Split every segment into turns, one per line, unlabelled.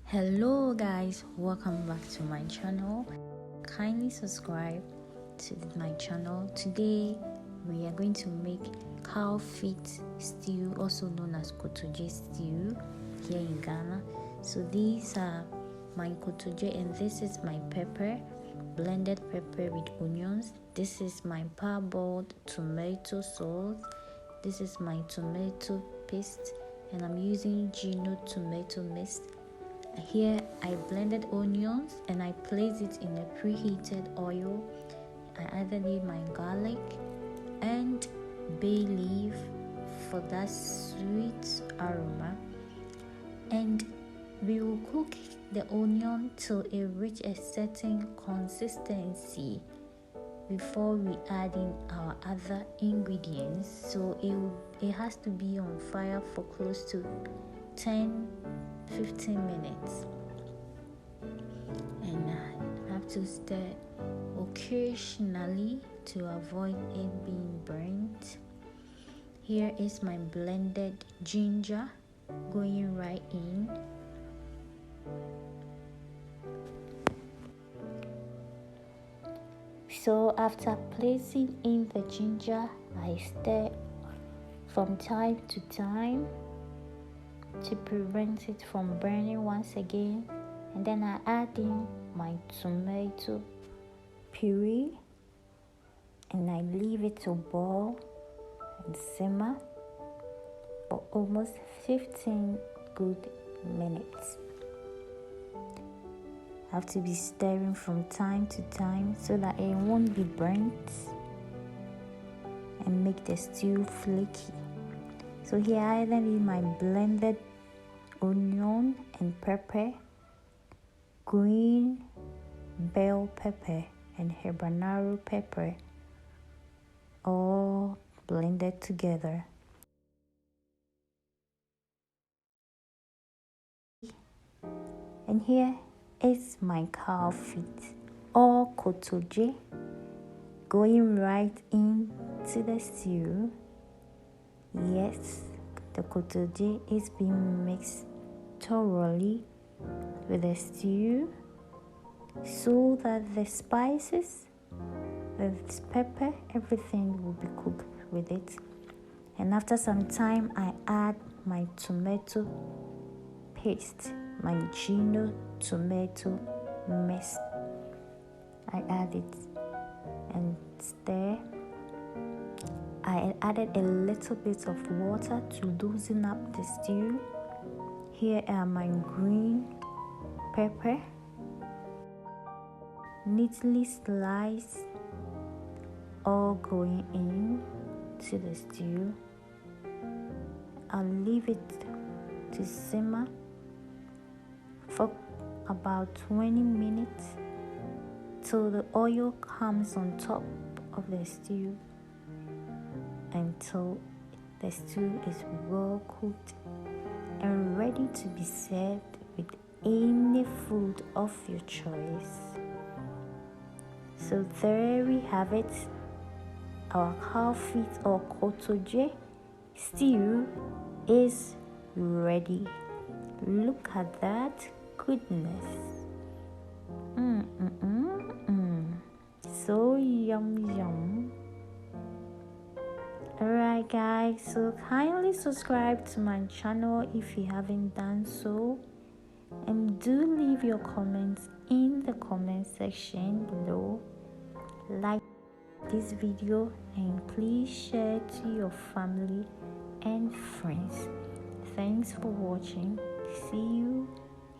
Hello guys, welcome back to my channel. Kindly subscribe to my channel. Today we are going to make cow feet stew, also known as Kotodwe Stew, here in Ghana. So these are my Kotodwe and this is my pepper, blended pepper with onions. This is my parboiled tomato sauce. This is my tomato paste and I'm using Gino tomato mist. Here I blended onions and I placed it in a preheated oil. I added in my garlic and bay leaf for that sweet aroma, and we will cook the onion till it reaches a certain consistency before we add in our other ingredients. So it has to be on fire for close to 10-15 minutes, and I have to stir occasionally to avoid it being burnt. Here is my blended ginger going right in. So after placing in the ginger, I stir from time to time to prevent it from burning once again, and then I add in my tomato puree and I leave it to boil and simmer for almost 15 good minutes. I have to be stirring from time to time so that it won't be burnt and make the stew flaky. So here I added in my blended onion and pepper, green bell pepper and habanero pepper, all blended together. And here is my cow feet, all Kotodwe, going right into the stew. Yes, the Kotodwe is being mixed thoroughly with the stew so that the spices, the pepper, everything will be cooked with it. And after some time, I add my tomato paste, my Gino tomato mist. I add it and stir. I added a little bit of water to loosen up the stew. Here are my green pepper, neatly sliced, all going in to the stew. I'll leave it to simmer for about 20 minutes till the oil comes on top of the stew, until the stew is well cooked and ready to be served with any food of your choice. So there we have it. Our cow feet or Kotodwe stew is ready. Look at that goodness. So yum. Alright guys, so kindly subscribe to my channel if you haven't done so, and do leave your comments in the comment section below. Like this video and please share to your family and friends. Thanks for watching. See you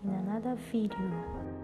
in another video.